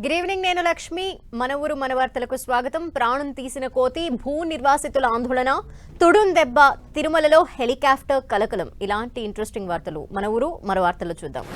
Good evening, నేను లక్ష్మి. మన ఊరు మన వార్తలకు స్వాగతం. ప్రాణం తీసిన కోతి, భూ నిర్వాసితుల ఆందోళన, తుడుం దెబ్బ, తిరుమలలో హెలికాప్టర్ కలకలం. ఇలాంటి ఇంట్రెస్టింగ్ వార్తలు మన ఊరు మన వార్తల్లో చూద్దాం.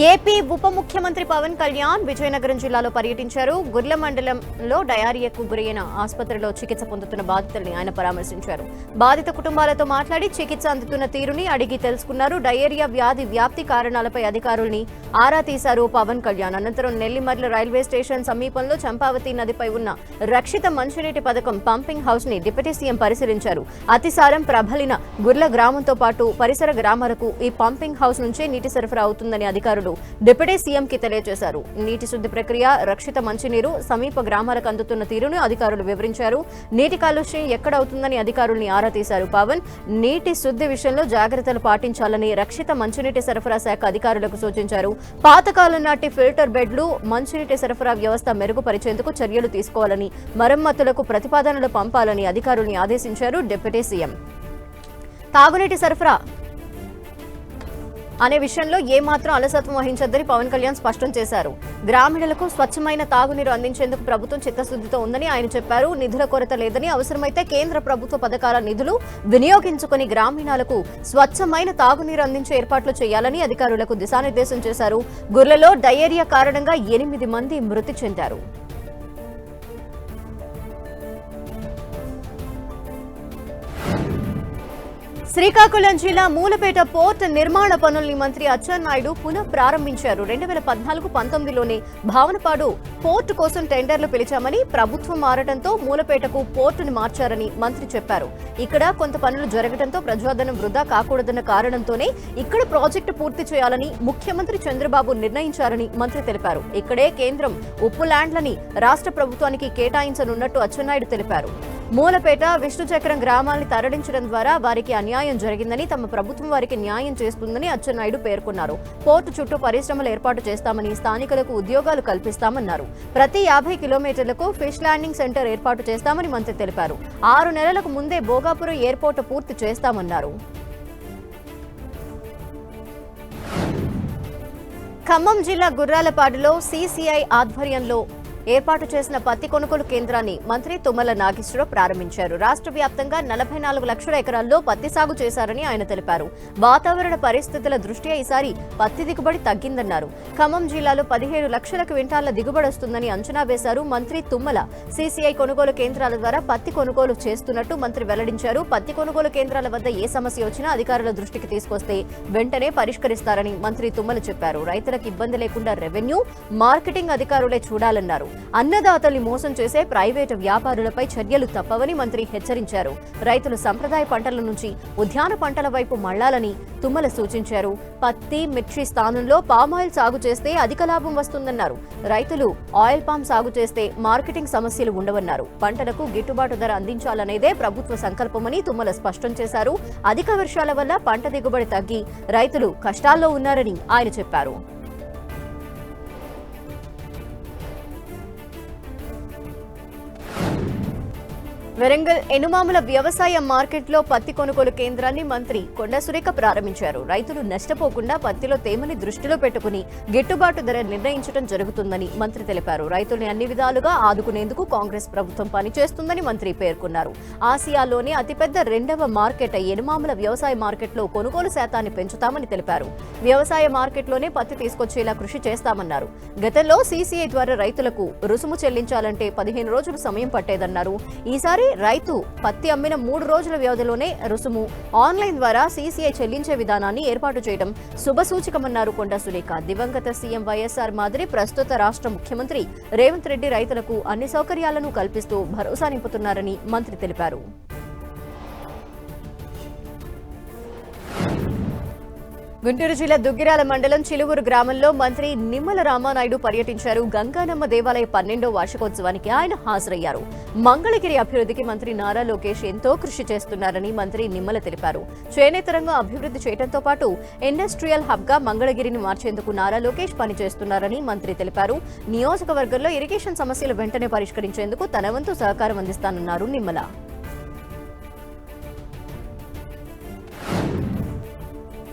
ఏపీ ఉప ముఖ్యమంత్రి పవన్ కళ్యాణ్ విజయనగరం జిల్లాలో పర్యటించారు. గుర్ల మండలంలో డయారియాకు గురైన ఆసుపత్రిలో చికిత్స పొందుతున్న బాధితుల్ని ఆయన పరామర్శించారు. బాధిత కుటుంబాలతో మాట్లాడి చికిత్స అందుతున్న తీరుని అడిగి తెలుసుకున్నారు. డయేరియా వ్యాధి వ్యాప్తి కారణాలపై అధికారుల్ని ఆరా తీశారు పవన్ కళ్యాణ్. అనంతరం నెల్లిమర్ల రైల్వే స్టేషన్ సమీపంలో చంపావతి నదిపై ఉన్న రక్షిత మంచినీటి పథకం పంపింగ్ హౌస్ ని డిప్యూటీ సీఎం పరిశీలించారు. అతిసారం ప్రబలిన గుర్ల గ్రామంతో పాటు పరిసర గ్రామాలకు ఈ పంపింగ్ హౌస్ నుంచే నీటి సరఫరా అవుతుందని అధికారులు డిప్యూటీ సీఎం కి తెలియజేశారు. నీటి శుద్ధి ప్రక్రియ, రక్షిత మంచినీరు సమీప గ్రామాలకు అందుతున్న తీరును అధికారులు వివరించారు. నీటి కాలుష్యం ఎక్కడవుతుందని అధికారుల్ని ఆరా తీశారు పవన్. నీటి శుద్ధి విషయంలో జాగ్రత్తలు పాటించాలని రక్షిత మంచినీటి సరఫరా శాఖ అధికారులకు సూచించారు. పాతకాలం నాటి ఫిల్టర్ బెడ్లు, మంచినీటి సరఫరా వ్యవస్థ మెరుగుపరిచేందుకు చర్యలు తీసుకోవాలని, మరమ్మతులకు ప్రతిపాదనలు పంపాలని అధికారుల్ని ఆదేశించారు డిప్యూటీ సీఎం. తాగునీటి సరఫరా అనే విషయంలో ఏమాత్రం అలసత్వం వహించొద్దని పవన్ కళ్యాణ్ స్పష్టం చేశారు. గ్రామీణులకు స్వచ్ఛమైన తాగునీరు అందించేందుకు ప్రభుత్వం చిత్తశుద్ధితో ఉందని ఆయన చెప్పారు. నిధుల కొరత లేదని, అవసరమైతే కేంద్ర ప్రభుత్వ పథకాల నిధులు వినియోగించుకుని గ్రామీణాలకు స్వచ్ఛమైన తాగునీరు అందించే ఏర్పాట్లు చేయాలని అధికారులకు దిశానిర్దేశం చేశారు. గుర్లలో డయేరియా కారణంగా 8 మంది మృతి చెందారు. శ్రీకాకుళం జిల్లా మూలపేట పోర్ట్ నిర్మాణ పనుల్ని మంత్రి అచ్చెన్నాయుడు పునః ప్రారంభించారు. 2014-19లోనే భావనపాడు పోర్టు కోసం టెండర్లు పిలిచామని, ప్రభుత్వం మారడంతో మూలపేటకు పోర్టుని మార్చారని మంత్రి చెప్పారు. ఇక్కడ కొంత పనులు జరగడంతో ప్రజాధనం వృధా కాకూడదన్న కారణంతోనే ఇక్కడ ప్రాజెక్టు పూర్తి చేయాలని ముఖ్యమంత్రి చంద్రబాబు నిర్ణయించారని మంత్రి తెలిపారు. ఇక్కడే కేంద్రం ఉప్పు ల్యాండ్లని రాష్ట్ర ప్రభుత్వానికి కేటాయించనున్నట్టు అచ్చెన్నాయుడు తెలిపారు. మూలపేట, విష్ణుచక్రం గ్రామాల్ని తరలించడం ద్వారా వారికి అన్యాయం జరిగిందని, తమ ప్రభుత్వం వారికి న్యాయం చేస్తుందని అచ్చెన్నాయుడు పేర్కొన్నారు. పోర్టు చుట్టూ పరిశ్రమలు ఏర్పాటు చేస్తామని, స్థానికులకు ఉద్యోగాలు కల్పిస్తామన్నారు. ప్రతి 50 కిలోమీటర్లకు ఫిష్ ల్యాండింగ్ సెంటర్ ఏర్పాటు చేస్తామని మంత్రి తెలిపారు. 6 నెలలకు ముందే భోగాపురం ఎయిర్పోర్టు పూర్తి చేస్తామన్నారు. ఖమ్మం జిల్లా గుర్రాలపాడులో సీసీఐ ఆధ్వర్యంలో ఏర్పాటు చేసిన పత్తి కొనుగోలు కేంద్రాన్ని మంత్రి తుమ్మల నాగేశ్వరరావు ప్రారంభించారు. రాష్ట్ర వ్యాప్తంగా 44 లక్షల ఎకరాల్లో పత్తి సాగు చేశారని ఆయన తెలిపారు. వాతావరణ పరిస్థితుల దృష్ట్యా ఈసారి పత్తి దిగుబడి తగ్గిందన్నారు. ఖమ్మం జిల్లాలో 17 లక్షల క్వింటాళ్ల దిగుబడి వస్తుందని అంచనా వేశారు మంత్రి తుమ్మల. సీసీఐ కొనుగోలు కేంద్రాల ద్వారా పత్తి కొనుగోలు చేస్తున్నట్టు మంత్రి వెల్లడించారు. పత్తి కొనుగోలు కేంద్రాల వద్ద ఏ సమస్య వచ్చినా అధికారుల దృష్టికి తీసుకొస్తే వెంటనే పరిష్కరిస్తారని మంత్రి తుమ్మల చెప్పారు. రైతులకు ఇబ్బంది లేకుండా రెవెన్యూ, మార్కెటింగ్ అధికారులే చూడాలన్నారు. అన్నదాతల్ని మోసం చేసే ప్రైవేటు వ్యాపారులపై చర్యలు తప్పవని మంత్రి హెచ్చరించారు. రైతులు సంప్రదాయ పంటల నుంచి ఉద్యాన పంటల వైపు మళ్లాలని తుమ్మల సూచించారు. పత్తి, మిర్చి స్థానంలో పామాయిల్ సాగు చేస్తే అధిక లాభం వస్తుందన్నారు. రైతులు ఆయిల్ పామ్ సాగు చేస్తే మార్కెటింగ్ సమస్యలు ఉండవన్నారు. పంటలకు గిట్టుబాటు ధర అందించాలనేదే ప్రభుత్వ సంకల్పమని తుమ్మల స్పష్టం చేశారు. అధిక వర్షాల వల్ల పంట దిగుబడి తగ్గి రైతులు కష్టాల్లో ఉన్నారని ఆయన చెప్పారు. వరంగల్ ఎనుమాముల వ్యవసాయ మార్కెట్లో పత్తి కొనుగోలు కేంద్రాన్ని మంత్రి కొండ సురేఖ ప్రారంభించారు. రైతులు నష్టపోకుండా పత్తిలో తేమని దృష్టిలో పెట్టుకుని గిట్టుబాటు ధర నిర్ణయించడం జరుగుతుందని మంత్రి తెలిపారు. రైతుల్ని అన్ని విధాలుగా ఆదుకునేందుకు కాంగ్రెస్ ప్రభుత్వం పనిచేస్తుందని మంత్రి పేర్కొన్నారు. ఆసియాలోనే అతిపెద్ద 2వ మార్కెట్ ఎనుమాముల వ్యవసాయ మార్కెట్లో కొనుగోలు శాతాన్ని పెంచుతామని తెలిపారు. వ్యవసాయ మార్కెట్లోనే పత్తి తీసుకొచ్చేలా కృషి చేస్తామన్నారు. గతంలో సీసీఐ ద్వారా రైతులకు రుసుము చెల్లించాలంటే 15 రోజులు సమయం పట్టేదన్నారు. ఈసారి రైతు పత్తి అమ్మిన 3 రోజుల వ్యవధిలోనే రుసుము ఆన్లైన్ ద్వారా సీసీఐ చెల్లించే విధానాన్ని ఏర్పాటు చేయడం శుభసూచకమన్నారు కొండ సురేఖ. దివంగత సీఎం వైఎస్ఆర్ మాదిరి ప్రస్తుత రాష్ట్ర ముఖ్యమంత్రి రేవంత్ రెడ్డి రైతులకు అన్ని సౌకర్యాలను కల్పిస్తూ భరోసా నింపుతున్నారని మంత్రి తెలిపారు. గుంటూరు జిల్లా దుగ్గిరాల మండలం చిలువూరు గ్రామంలో మంత్రి నిమ్మల రామానాయుడు పర్యటించారు. గంగానమ్మ దేవాలయ 12వ వార్షికోత్సవానికి ఆయన హాజరయ్యారు. మంగళగిరి అభివృద్ధికి మంత్రి నారా లోకేష్ ఎంతో కృషి చేస్తున్నారని మంత్రి నిమ్మల తెలిపారు. చేనేత రంగం అభివృద్ధి చేయడంతో పాటు ఇండస్ట్రియల్ హబ్ గా మంగళగిరిని మార్చేందుకు నారా లోకేష్ పనిచేస్తున్నారని మంత్రి తెలిపారు. నియోజకవర్గంలో ఇరిగేషన్ సమస్యలు వెంటనే పరిష్కరించేందుకు తన వంతు సహకారం అందిస్తానన్నారు నిమ్మల.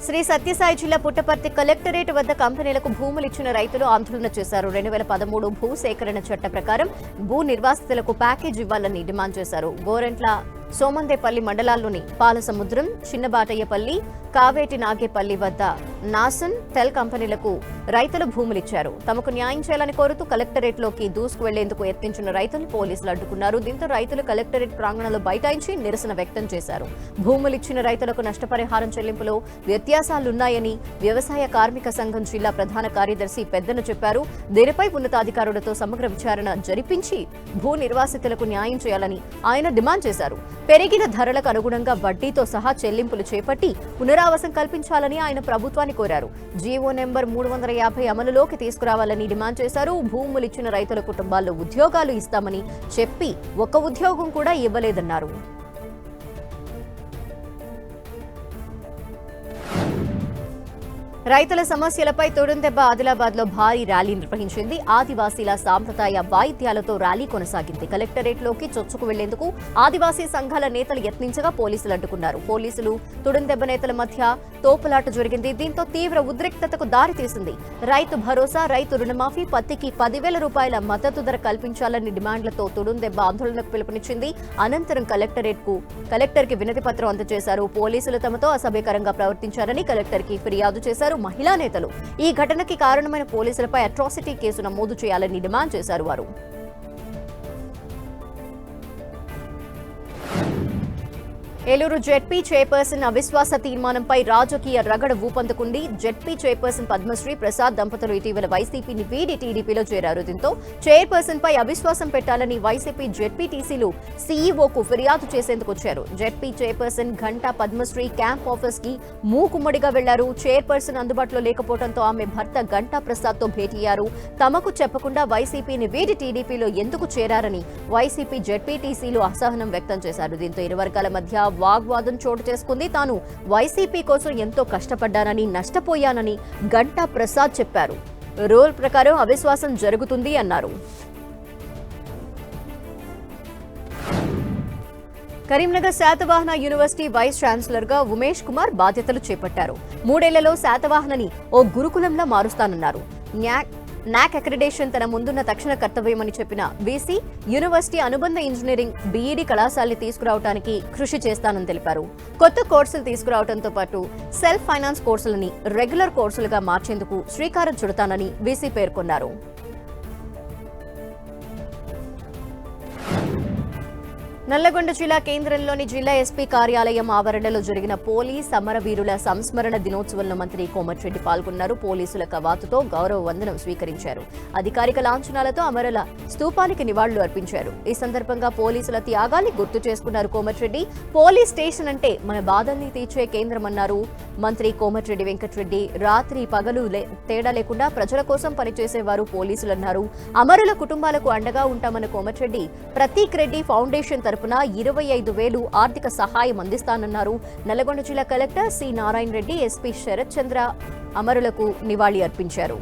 శ్రీ సత్యసాయి జిల్లా పుట్టపర్తి కలెక్టరేట్ వద్ద కంపెనీలకు భూములు ఇచ్చిన రైతులు ఆందోళన చేశారు. 2013 భూ సేకరణ చట్ట ప్రకారం భూ నిర్వాసితులకు ప్యాకేజ్ ఇవ్వాలని డిమాండ్ చేశారు. గోరెంట్ల సోమందేపల్లి మండలాల్లోని పాలసముద్రం, చిన్నబాటయ్యపల్లి, కావేటి నాగేపల్లి వద్ద నాసన్ టెల్ కంపెనీలకు రైతులు భూములిచ్చారు. తమకు న్యాయం చేయాలని కోరుతూ కలెక్టరేట్లోకి దూసుకు వెళ్లేందుకు యత్నించిన రైతులు పోలీసులు అడ్డుకున్నారు. దీంతో రైతులు కలెక్టరేట్ ప్రాంగణంలో బైఠాయించి నిరసన వ్యక్తం చేశారు. భూములిచ్చిన రైతులకు నష్టపరిహారం చెల్లింపులో వ్యత్యాసాలున్నాయని వ్యవసాయ కార్మిక సంఘం జిల్లా ప్రధాన కార్యదర్శి పెద్దన చెప్పారు. దీనిపై ఉన్నతాధికారులతో సమగ్ర విచారణ జరిపించి భూ నిర్వాసితులకు న్యాయం చేయాలని ఆయన డిమాండ్ చేశారు. పెరిగిన ధరలకు అనుగుణంగా వడ్డీతో సహా చెల్లింపులు చేపట్టి పునరావాసం కల్పించాలని ఆయన ప్రభుత్వాన్ని కోరారు. జీవో నెంబర్ 350 అమలులోకి తీసుకురావాలని డిమాండ్ చేశారు. భూములిచ్చిన రైతుల కుటుంబాల్లో ఉద్యోగాలు ఇస్తామని చెప్పి ఒక్క ఉద్యోగం కూడా ఇవ్వలేదన్నారు. రైతుల సమస్యలపై తొడుందెబ్బ ఆదిలాబాద్ లో భారీ ర్యాలీ నిర్వహించింది. ఆదివాసీల సాంప్రదాయ వాయిద్యాలతో ర్యాలీ కొనసాగింది. కలెక్టరేట్ లోకి చొచ్చుకు వెళ్లేందుకు ఆదివాసీ సంఘాల నేతలు యత్నించగా పోలీసులు అడ్డుకున్నారు. పోలీసులు తొడుందెబ్బ నేతల మధ్య తోపులాట జరిగింది. దీంతో తీవ్ర ఉద్రిక్తతకు దారితీసింది. రైతు భరోసా, రైతు రుణమాఫీ, పత్తికి 10,000 రూపాయల మద్దతు ధర కల్పించాలని డిమాండ్లతో తొడుందెబ్బ ఆందోళనకు పిలుపునిచ్చింది. అనంతరం కలెక్టర్ కి వినతి పత్రం అందజేశారు. పోలీసులు తమతో అసభ్యకరంగా ప్రవర్తించారని కలెక్టర్ కి ఫిర్యాదు చేశారు. మహిళా నేతలు ఈ ఘటనకి కారణమైన పోలీసులపై అట్రాసిటీ కేసు నమోదు చేయాలని డిమాండ్ చేశారు. వారు ఏలూరు జెడ్పీ చైర్పర్సన్ అవిశ్వాస తీర్మానంపై రాజకీయ రగడ ఊపందుకుంది. జెడ్పీ చైర్పర్సన్ పద్మశ్రీ ప్రసాద్ దంపతులు ఇటీవల వైసీపీని వీడి టీడీపీలో చేరారు. దీంతో చైర్పర్సన్ పై అవిశ్వాసం పెట్టాలని వైసీపీ జెడ్పీటీసీలు సీఈఓకు ఫిర్యాదు చేసేందుకు వచ్చారు. జెడ్పీ చైర్పర్సన్ ఘంటా పద్మశ్రీ క్యాంప్ ఆఫీస్ కి మూకుమ్మడిగా వెళ్లారు. చైర్పర్సన్ అందుబాటులో లేకపోవడంతో ఆమె భర్త ఘంటా ప్రసాద్ తో భేటీయ్యారు. తమకు చెప్పకుండా వైసీపీని వీడి టీడీపీలో ఎందుకు చేరారని వైసీపీ జెడ్పీటీసీలు అసహనం వ్యక్తం చేశారు. దీంతో ఇరు వర్గాల మధ్య వాగ్వాదం చోటు చేసుకుంది. తాను వైసీపీ కోసం ఎంతో కష్టపడ్డానని, నష్టపోయానని ఘంటా ప్రసాద్ చెప్పారు. రూల్ ప్రకారం అవిశ్వాసం జరుగుతుంది అన్నారు. Karimnagar Satavahana university vice chancellor గా ఉమేష్ కుమార్ బాధ్యతలు చేపట్టారు. 3 ఏళ్లలో శాతవాహనని ఓ గురుకులంలా మారుస్తానన్నారు. నాక్ అక్రిడేషన్ తన ముందున్న తక్షణ కర్తవ్యమని చెప్పిన వీసీ యూనివర్సిటీ అనుబంధ ఇంజనీరింగ్ బీఈడీ కళాశాలని తీసుకురావడానికి కృషి చేస్తానని తెలిపారు. కొత్త కోర్సులు తీసుకురావడంతో పాటు సెల్ఫ్ ఫైనాన్స్ కోర్సులని రెగ్యులర్ కోర్సులుగా మార్చేందుకు శ్రీకారం చుడతానని వీసీ పేర్కొన్నారు. నల్లగొండ జిల్లా కేంద్రంలోని జిల్లా ఎస్పీ కార్యాలయం ఆవరణలో జరిగిన పోలీస్ అమరవీరుల సంస్మరణ దినోత్సవంలో మంత్రి కోమటిరెడ్డి పాల్గొన్నారు. పోలీసుల కవాతుతో గౌరవ వందనం స్వీకరించారు. అధికారిక లాంఛనాలతో అమరుల స్తూపానికి నివాళులు అర్పించారు. ఈ సందర్భంగా పోలీసుల త్యాగాన్ని గుర్తు చేసుకున్నారు కోమటిరెడ్డి. పోలీస్ స్టేషన్ అంటే మన బాధల్ని తీర్చే కేంద్రమన్నారు మంత్రి కోమటిరెడ్డి వెంకటరెడ్డి. రాత్రి పగలు తేడా లేకుండా ప్రజల కోసం పనిచేసేవారు పోలీసులన్నారు. అమరుల కుటుంబాలకు అండగా ఉంటామన్న కోమటిరెడ్డి ప్రతీక్ రెడ్డి ఫౌండేషన్ తరపున 25,000 ఆర్థిక సహాయం అందిస్తానన్నారు. నల్లగొండ జిల్లా collector C Narayana Reddy, SP Sharath Chandra అమరులకు నివాళి అర్పించారు.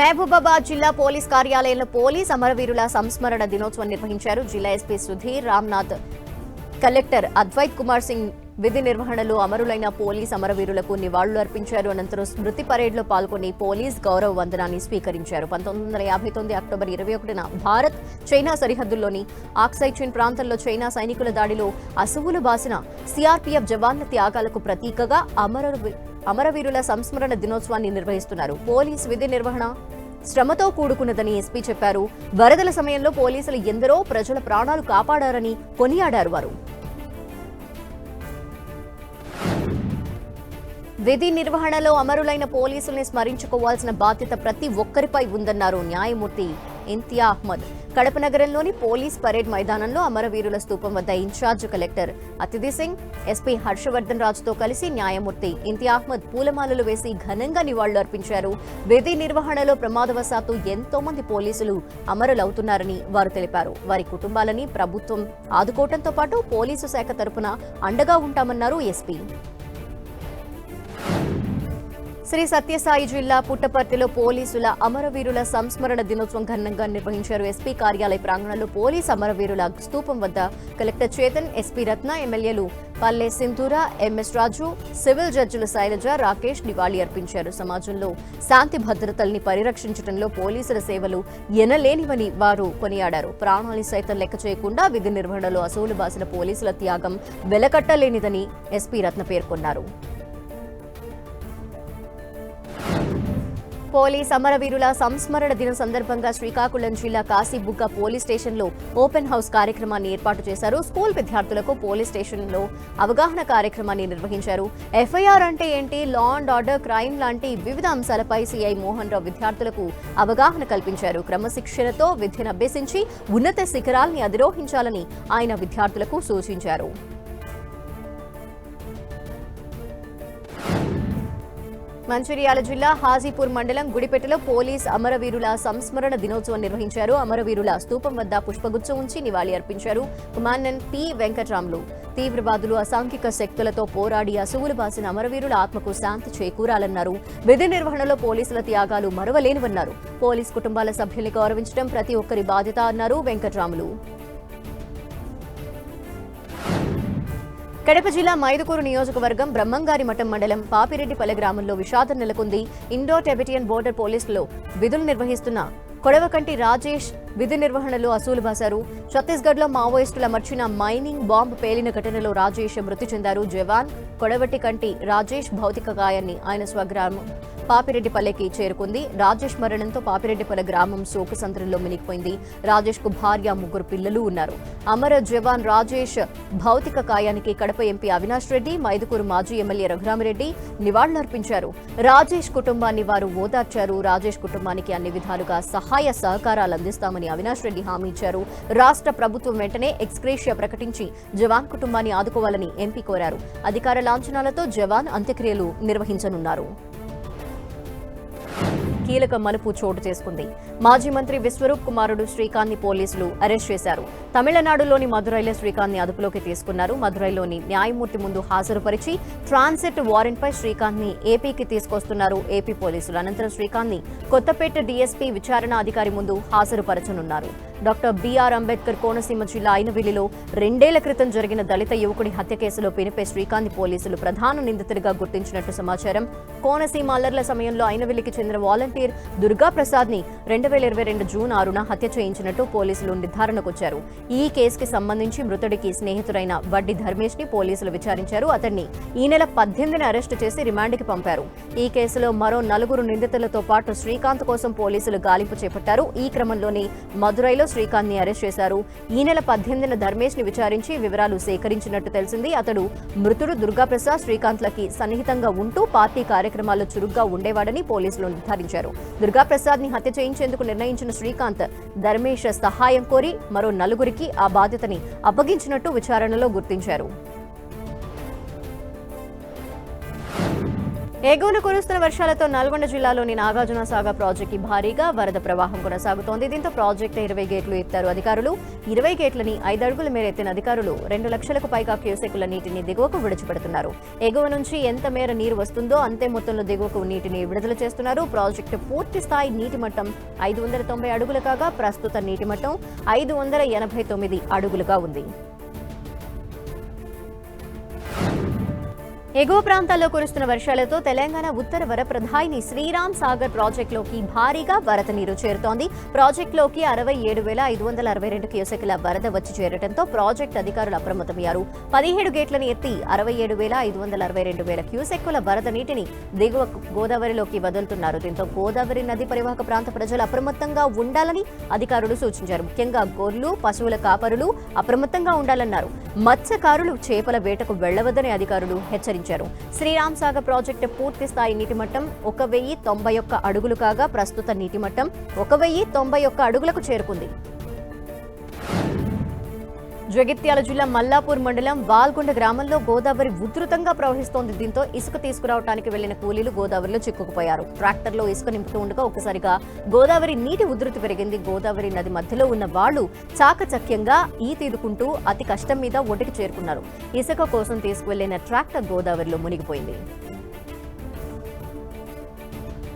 మహబూబాబాద్ జిల్లా పోలీస్ కార్యాలయంలో పోలీస్ అమరవీరుల సంస్మరణ దినోత్సవం నిర్వహించారు. జిల్లా ఎస్పీ సుధీర్ రామ్నాథ్, కలెక్టర్ అద్వైత్ కుమార్ సింగ్ విధి నిర్వహణలో అమరులైన పోలీస్ అమరవీరులకు నివాళులు అర్పించారు. అనంతరం స్మృతి పరేడ్లో పాల్గొని పోలీస్ గౌరవ వందనాన్ని స్వీకరించారు. 1959 అక్టోబర్ 21న భారత్ చైనా సరిహద్దుల్లోని ఆక్సైచిన్ ప్రాంతంలో చైనా సైనికుల దాడిలో అసువులు బాసిన సిఆర్పీఎఫ్ జవాన్ల త్యాగాలకు ప్రతీకగా అమరవీరుల సంస్మరణ దినోత్సవాన్ని నిర్వహిస్తున్నారు. పోలీస్ విధి నిర్వహణ శ్రమతో కూడుకున్నదని ఎస్పీ చెప్పారు. వరదల సమయంలో పోలీసులు ఎందరో ప్రజల ప్రాణాలు కాపాడారని కొనియాడారు. వారు విధి నిర్వహణలో అమరులైన పోలీసుల్ని స్మరించుకోవాల్సిన బాధ్యత ప్రతి ఒక్కరిపై ఉందన్నారు న్యాయమూర్తి ఇంతియా అహ్మద్. కడప నగరంలోని పోలీస్ పరేడ్ మైదానంలో అమరవీరుల స్తూపం వద్ద ఇన్ఛార్జ్ కలెక్టర్ అతిథి సింగ్, ఎస్పీ హర్షవర్ధన్ రాజుతో కలిసి న్యాయమూర్తి ఇంతియా అహ్మద్ పూలమాలలు వేసి ఘనంగా నివాళులు అర్పించారు. విధి నిర్వహణలో ప్రమాదవశాత్తు ఎంతో మంది పోలీసులు అమరులవుతున్నారని వారు తెలిపారు. వారి కుటుంబాలని ప్రభుత్వం ఆదుకోవడంతో పాటు పోలీసు శాఖ తరపున అండగా ఉంటామన్నారు ఎస్పీ. శ్రీ సత్యసాయి జిల్లా పుట్టపర్తిలో పోలీసుల అమరవీరుల సంస్మరణ దినోత్సవం ఘనంగా నిర్వహించారు. ఎస్పీ కార్యాలయ ప్రాంగణంలో పోలీస్ అమరవీరుల స్తూపం వద్ద కలెక్టర్ చేతన్, ఎస్పీ రత్న, ఎమ్మెల్యేలు పల్లె సింధూర, ఎంఎస్ రాజు, సివిల్ జడ్జిలు శైలజ, రాకేష్ నివాళి అర్పించారు. సమాజంలో శాంతి భద్రతల్ని పరిరక్షించడంలో పోలీసుల సేవలు ఎనలేనివని వారు కొనియాడారు. ప్రాణాలు సైతం లెక్క చేయకుండా విధి నిర్వహణలో అసూలు బాసిన పోలీసుల త్యాగం వెలకట్టలేనిదని ఎస్పీ రత్న పేర్కొన్నారు. పోలీస్ అమరవీరుల సంస్మరణ దినం సందర్భంగా శ్రీకాకుళం జిల్లా కాశీబుగ్గ పోలీస్ స్టేషన్లో ఓపెన్ హౌస్ కార్యక్రమాన్ని ఏర్పాటు చేశారు. స్కూల్ విద్యార్థులకు పోలీస్ స్టేషన్లో అవగాహన కార్యక్రమాన్ని నిర్వహించారు. ఎఫ్ఐఆర్ అంటే ఏంటి, లా అండ్ ఆర్డర్, క్రైమ్ లాంటి వివిధ అంశాలపై సిఐ మోహన్ రావు విద్యార్థులకు అవగాహన కల్పించారు. క్రమశిక్షణతో విద్యను అభ్యసించి ఉన్నత శిఖరాల్ని అధిరోహించాలని ఆయన విద్యార్థులకు సూచించారు. మంచిర్యాల జిల్లా హాజీపూర్ మండలం గుడిపెట్టలో పోలీస్ అమరవీరుల సంస్మరణ దినోత్సవం నిర్వహించారు. అమరవీరుల స్తూపం వద్ద పుష్పగుచ్చం ఉంచి నివాళి అర్పించారు. కమాండెంట్ పి వెంకట్రాములు తీవ్రవాదులు, అసాంఘిక శక్తులతో పోరాడి అసువులు బాసిన అమరవీరుల ఆత్మకు శాంతి చేకూరాలన్నారు. విధి నిర్వహణలో పోలీసుల త్యాగాలు మరువలేనివన్నారు. పోలీస్ కుటుంబాల సభ్యుల్ని గౌరవించడం ప్రతి ఒక్కరి బాధ్యత అన్నారు వెంకట్రాములు. కడప జిల్లా మైదుకూరు నియోజకవర్గం బ్రహ్మంగారిమఠం మండలం పాపిరెడ్డిపల్లె గ్రామంలో విషాదం నెలకొంది. ఇండో టెబిటియన్ బోర్డర్ పోలీసులో విధులు నిర్వహిస్తున్న కొడవకంటి రాజేష్ విధి నిర్వహణలో అసూలు బాశారు. ఛత్తీస్గఢ్లో మావోయిస్టుల మర్చిన మైనింగ్ బాంబు పేలిన ఘటనలో రాజేష్ మృతి చెందారు. జవాన్ కొడవటి కంటి రాజేష్ భౌతిక గాయాన్ని ఆయన స్వగ్రామం పాపిరెడ్డిపల్లెకి చేరుకుంది. రాజేష్ మరణంతో పాపిరెడ్డిపల్లె గ్రామం శోకసంద్రంలో మునిగిపోయింది. రాజేష్ కు భార్య, 3 పిల్లలు ఉన్నారు. అమర జవాన్ రాజేష్ భౌతిక కాయానికి కడప ఎంపీ అవినాష్ రెడ్డి, మైదుకూరు మాజీ ఎమ్మెల్యే రఘురామిరెడ్డి నివాళులర్పించారు. రాజేష్ కుటుంబాన్ని వారు ఓదార్చారు. రాజేష్ కుటుంబానికి అన్ని విధాలుగా సహాయ సహకారాలు అందిస్తామని అవినాష్ రెడ్డి హామీ ఇచ్చారు. రాష్ట్ర ప్రభుత్వం వెంటనే ఎక్స్గ్రేషియా ప్రకటించి జవాన్ కుటుంబాన్ని ఆదుకోవాలని ఎంపీ కోరారు. అధికార లాంఛనాలతో జవాన్ అంత్యక్రియలు నిర్వహించనున్నారు. కీలక మలుపు చోటు చేసుకుంది. మాజీ మంత్రి విశ్వరూప్ కుమారుడు శ్రీకాంత్ ని పోలీసులు అరెస్ట్ చేశారు. తమిళనాడులోని మదురైలో శ్రీకాంత్ ని అదుపులోకి తీసుకున్నారు. మదురైలోని న్యాయమూర్తి ముందు హాజరుపరిచి ట్రాన్సిట్ వారెంట్ పై శ్రీకాంత్ ని ఏపీకి తీసుకొస్తున్నారు ఏపీ పోలీసులు. అనంతరం శ్రీకాంత్ ని కొత్తపేట డీఎస్పీ విచారణ అధికారి ముందు హాజరుపరచనున్నారు. డాక్టర్ బిఆర్ అంబేద్కర్ కోనసీమ జిల్లా అయినవిల్లిలో 2 ఏళ్ల క్రితం జరిగిన దళిత యువకుడి హత్య కేసులో పినిపే శ్రీకాంత్ పోలీసులు ప్రధాన నిందితుడిగా గుర్తించినట్టు సమాచారం. కోనసీమ అల్లర్ల సమయంలో అయినవిల్లికి చెందిన వాలంటీర్ దుర్గాప్రసాద్ ని 2022 జూన్ 6న హత్య చేయించినట్టు పోలీసులు నిర్ధారణకొచ్చారు. ఈ కేసుకి సంబంధించి మృతుడికి స్నేహితుడైన వడ్డి ధర్మేష్ ని పోలీసులు విచారించారు. అతన్ని ఈ నెల 18న అరెస్టు చేసి రిమాండ్కి పంపారు. ఈ కేసులో మరో 4 నిందితులతో పాటు శ్రీకాంత్ కోసం పోలీసులు గాలింపు చేపట్టారు. ఈ క్రమంలోనే మదురైలో శ్రీకాంత్ ని అరెస్ట్ చేశారు. ఈ నెల 18న ధర్మేష్ ని విచారించి వివరాలు సేకరించినట్టు తెలిసింది. అతడు మృతుడు దుర్గాప్రసాద్ శ్రీకాంత్లకి సన్నిహితంగా ఉంటూ పార్టీ కార్యక్రమాల్లో చురుగ్గా ఉండేవాడని పోలీసులు నిర్ధారించారు. దుర్గాప్రసాద్ ని హత్య చేయించేందుకు నిర్ణయించిన శ్రీకాంత్ ధర్మేష్ సహాయం కోరి మరో 4కి ఆ బాధ్యతని అప్పగించినట్టు విచారణలో గుర్తించారు. ఎగువన కురుస్తున్న వర్షాలతో నల్గొండ జిల్లాలోని నాగార్జునసాగర్ ప్రాజెక్టు భారీగా వరద ప్రవాహం కొనసాగుతోంది. దీంతో ప్రాజెక్టు 20 గేట్లు ఎత్తారు అధికారులు. 20 గేట్లని 5 అడుగుల మేర ఎత్తిన అధికారులు 2 లక్షలకు పైగా క్యూసెక్కుల నీటిని దిగువకు విడిచిపెడుతున్నారు. ఎగువ నుంచి ఎంత మేర నీరు వస్తుందో అంతే మొత్తంలో దిగువకు నీటిని విడుదల చేస్తున్నారు. ప్రాజెక్టు పూర్తి స్థాయి నీటి మట్టం 590 అడుగులు కాగా ప్రస్తుత నీటి మట్టం 589 అడుగులుగా ఉంది. ఎగువ ప్రాంతాల్లో కురుస్తున్న వర్షాలతో తెలంగాణ ఉత్తర వరప్రధాయిని శ్రీరామ్ సాగర్ ప్రాజెక్టులోకి భారీగా వరద నీరు చేరుతోంది. ప్రాజెక్టులోకి 67,562 క్యూసెక్కుల వరద వచ్చి చేరడంతో ప్రాజెక్టు అధికారులు అప్రమత్తమయ్యారు. 17 గేట్లను ఎత్తి 67,562 క్యూసెక్కుల వరద నీటిని దిగువ గోదావరిలోకి వదులుతున్నారు. దీంతో గోదావరి నది పరివాహక ప్రాంత ప్రజలు అప్రమత్తంగా ఉండాలని అధికారులు సూచించారు. ముఖ్యంగా గొర్రెలు, పశువుల కాపరులు అప్రమత్తంగా ఉండాలన్నారు. మత్స్యకారులు చేపల వేటకు వెళ్లవద్దని అధికారులు హెచ్చరించారు. శ్రీరామ్ సాగర్ ప్రాజెక్టు పూర్తి స్థాయి నీటి మట్టం 1,091 అడుగులు కాగా ప్రస్తుత నీటి మట్టం 1,091 అడుగులకు చేరుకుంది. జగిత్యాల జిల్లా మల్లాపూర్ మండలం వాల్గొండ గ్రామంలో గోదావరి ఉధృతంగా ప్రవహిస్తోంది. దీంతో ఇసుక తీసుకురావడానికి వెళ్లిన కూలీలు గోదావరిలో చిక్కుకుపోయారు. ట్రాక్టర్లో ఇసుక నింపుతూ ఉండగా ఒక్కసారిగా గోదావరి నీటి ఉధృతి పెరిగింది. గోదావరి నది మధ్యలో ఉన్న వాళ్లు చాకచక్యంగా ఈతీదుకుంటూ అతి కష్టం మీద ఒడ్డుకి చేరుకున్నారు. ఇసుక కోసం తీసుకువెళ్లిన ట్రాక్టర్ గోదావరిలో మునిగిపోయింది.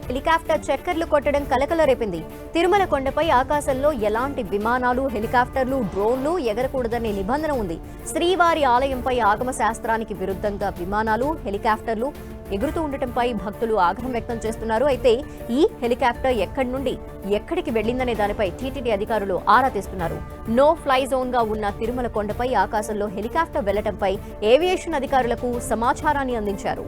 హెలికాప్టర్ చక్కర్లు కొట్టడం కలకల రేపింది. తిరుమల కొండపై ఆకాశంలో ఎలాంటి విమానాలు, హెలికాప్టర్లు, డ్రోన్లు ఎగరకూడదనే నిబంధన ఉంది. శ్రీవారి ఆలయంపై ఆగమ శాస్త్రానికి విరుద్ధంగా విమానాలు, హెలికాప్టర్లు ఎగురుతూ ఉండటంపై భక్తులు ఆగ్రహం వ్యక్తం చేస్తున్నారు. అయితే ఈ హెలికాప్టర్ ఎక్కడి నుండి ఎక్కడికి వెళ్లిందనే దానిపై టీటీడీ అధికారులు ఆరా తీస్తున్నారు. నో ఫ్లై జోన్ గా ఉన్న తిరుమల కొండపై ఆకాశంలో హెలికాప్టర్ వెళ్లటంపై ఏవియేషన్ అధికారులకు సమాచారాన్ని అందించారు.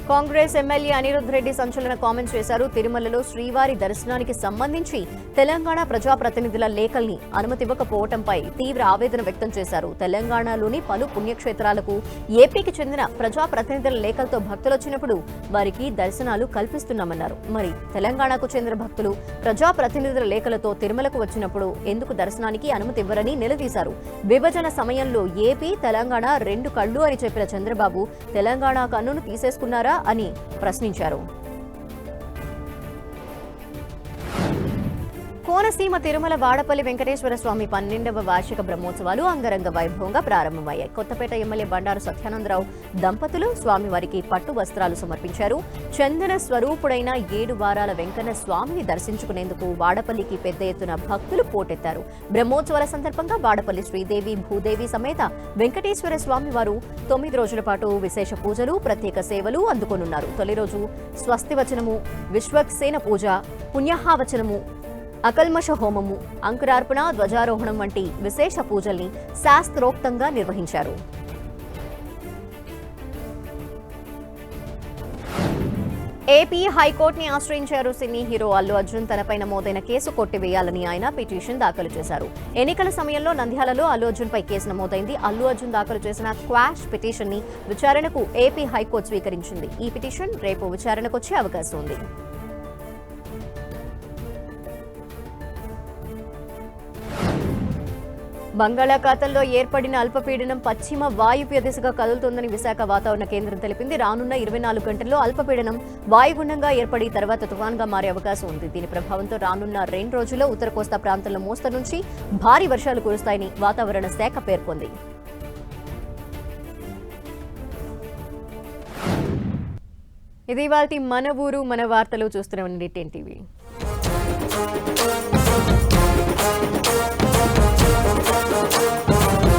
కాంగ్రెస్ ఎమ్మెల్యే అనిరుద్ రెడ్డి సంచలన కామెంట్స్ చేశారు. తిరుమలలో శ్రీవారి దర్శనానికి సంబంధించి తెలంగాణ ప్రజాప్రతినిధుల లేఖల్ని అనుమతివ్వకపోవడంపై తీవ్ర ఆవేదన వ్యక్తం చేశారు. తెలంగాణలోని పలు పుణ్యక్షేత్రాలకు ఏపీకి చెందిన ప్రజాప్రతినిధుల లేఖలతో భక్తులు వచ్చినప్పుడు వారికి దర్శనాలు కల్పిస్తున్నామన్నారు. మరి తెలంగాణకు చెందిన భక్తులు ప్రజాప్రతినిధుల లేఖలతో తిరుమలకు వచ్చినప్పుడు ఎందుకు దర్శనానికి అనుమతి ఇవ్వరని నిలదీశారు. విభజన సమయంలో ఏపీ, తెలంగాణ రెండు కళ్ళు అని చెప్పిన చంద్రబాబు తెలంగాణ కన్నును తీసేసుకున్నారా అని ప్రశ్నించారు. కోనసీమ తిరుమల వాడపల్లి వెంకటేశ్వర స్వామి 12వ వార్షిక బ్రహ్మోత్సవాలు అంగరంగ వైభవంగా ప్రారంభమయ్యాయి. కొత్తపేట ఎమ్మెల్యే బండారు సత్యానందరావు దంపతులు స్వామివారికి పట్టు వస్త్రాలు సమర్పించారు. చందన స్వరూపుడైన 7 వారాల వెంకన్న స్వామిని దర్శించుకునేందుకు వాడపల్లికి పెద్ద ఎత్తున భక్తులు పోటెత్తారు. బ్రహ్మోత్సవాల సందర్భంగా వాడపల్లి శ్రీదేవి, భూదేవి సమేత వెంకటేశ్వర స్వామి వారు 9 రోజుల పాటు విశేష పూజలు, ప్రత్యేక సేవలు అందుకోనున్నారు. తొలి రోజు స్వస్తివచనము, విశ్వక్సేన పూజ, పుణ్యహావచనము, అకల్మష హోమము, అంకురార్పణ, ధ్వజారోహణం వంటి విశేష పూజల్ని శాస్త్రోక్తంగా నిర్వహించారు. ఏపీ హైకోర్టుని ఆశ్రయించారు సినీ హీరో అల్లు అర్జున్. తనపై నమోదైన కేసు కొట్టివేయాలని ఆయన పిటిషన్ దాఖలు చేశారు. ఎన్నికల సమయంలో నంద్యాలలో అల్లు అర్జున్ పై కేసు నమోదైంది. అల్లు అర్జున్ దాఖలు చేసిన క్వాష్ పిటిషన్ ని విచారణకు ఏపీ హైకోర్టు స్వీకరించింది. ఈ పిటిషన్ రేపు విచారణకు వచ్చే అవకాశం ఉంది. బంగాళాఖాతంలో ఏర్పడిన అల్పపీడనం పశ్చిమ వాయువ్య దిశగా కదులుతోందని విశాఖ వాతావరణ కేంద్రం తెలిపింది. రానున్న 24 గంటల్లో అల్పపీడనం వాయుగుండంగా ఏర్పడి తర్వాత తుఫాన్గా మారే అవకాశం ఉంది. దీని ప్రభావంతో రానున్న 2 రోజుల్లో ఉత్తర కోస్తా ప్రాంతంలో మోస్తరు నుంచి భారీ వర్షాలు కురుస్తాయని వాతావరణ శాఖ పేర్కొంది. ఇది ఇవాల్టి మన ఊరు మన వార్తలు. చూస్తూనే ఉండండి 10 టీవీ.